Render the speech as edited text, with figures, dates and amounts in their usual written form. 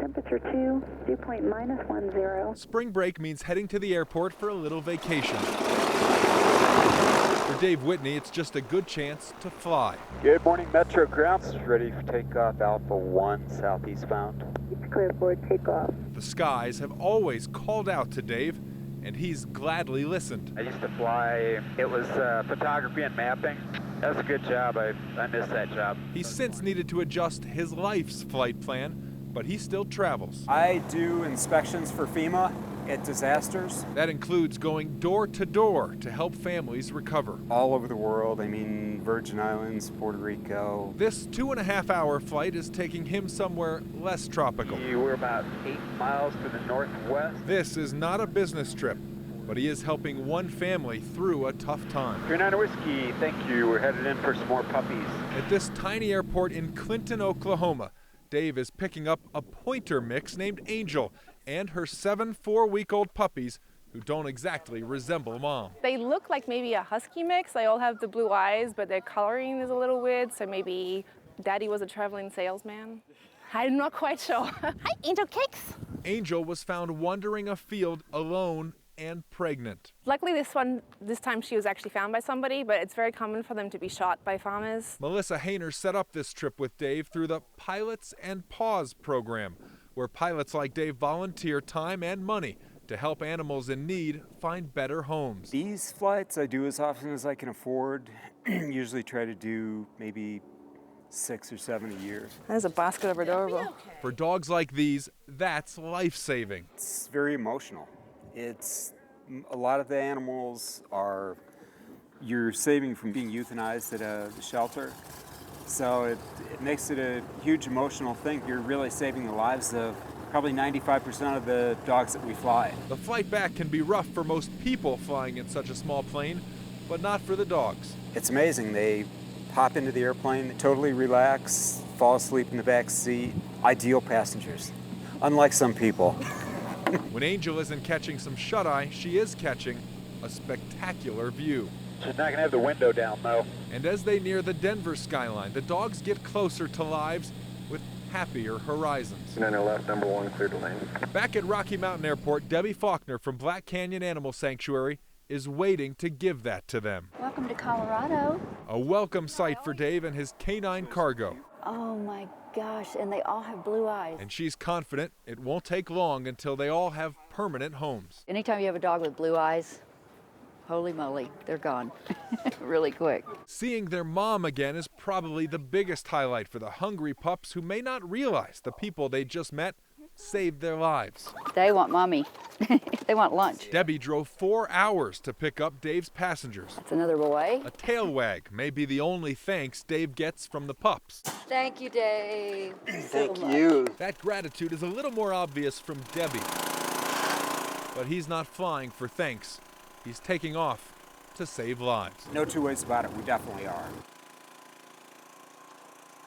Temperature 2, dew point -10. Spring break means heading to the airport for a little vacation. For Dave Whitney, it's just a good chance to fly. Good morning, Metro Grounds. Ready for takeoff, Alpha 1, southeast bound. It's clear for takeoff. The skies have always called out to Dave, and he's gladly listened. I used to fly. It was photography and mapping. That was a good job. I missed that job. He's since needed to adjust his life's flight plan, but he still travels. I do inspections for FEMA at disasters. That includes going door to door to help families recover. All over the world, I mean Virgin Islands, Puerto Rico. This 2.5-hour flight is taking him somewhere less tropical. We're about 8 miles to the northwest. This is not a business trip, but he is helping one family through a tough time. 39 Whiskey, thank you. We're headed in for some more puppies. At this tiny airport in Clinton, Oklahoma, Dave is picking up a pointer mix named Angel and her 7 4-week-old puppies who don't exactly resemble mom. They look like maybe a husky mix. They all have the blue eyes, but their coloring is a little weird, so maybe daddy was a traveling salesman. I'm not quite sure. Hi, Angel Cakes. Angel was found wandering a field alone and pregnant. Luckily this time she was actually found by somebody, but it's very common for them to be shot by farmers. Melissa Hayner set up this trip with Dave through the Pilots and Paws program, where pilots like Dave volunteer time and money to help animals in need find better homes. These flights I do as often as I can afford. Usually try to do maybe 6 or 7 a year. That is a basket of adorable. For dogs like these, that's life-saving. It's very emotional. It's a lot of the animals are you're saving from being euthanized at a shelter. So it makes it a huge emotional thing. You're really saving the lives of probably 95% of the dogs that we fly. The flight back can be rough for most people flying in such a small plane, but not for the dogs. It's amazing. They hop into the airplane, they totally relax, fall asleep in the back seat. Ideal passengers, unlike some people. When Angel isn't catching some shut-eye, she is catching a spectacular view. She's not going to have the window down, though. And as they near the Denver skyline, the dogs get closer to lives with happier horizons. 9 left, number 1, clear to lane. Back at Rocky Mountain Airport, Debbie Faulkner from Black Canyon Animal Sanctuary is waiting to give that to them. Welcome to Colorado. A welcome sight for Dave and his canine cargo. Oh my gosh, and they all have blue eyes. And she's confident it won't take long until they all have permanent homes. Anytime you have a dog with blue eyes, holy moly, they're gone really quick. Seeing their mom again is probably the biggest highlight for the hungry pups who may not realize the people they just met saved their lives. They want mommy. They want lunch. Debbie drove 4 hours to pick up Dave's passengers. That's another boy. A tail wag may be the only thanks Dave gets from the pups. Thank you, Dave. Thank you. That gratitude is a little more obvious from Debbie. But he's not flying for thanks. He's taking off to save lives. No two ways about it, we definitely are.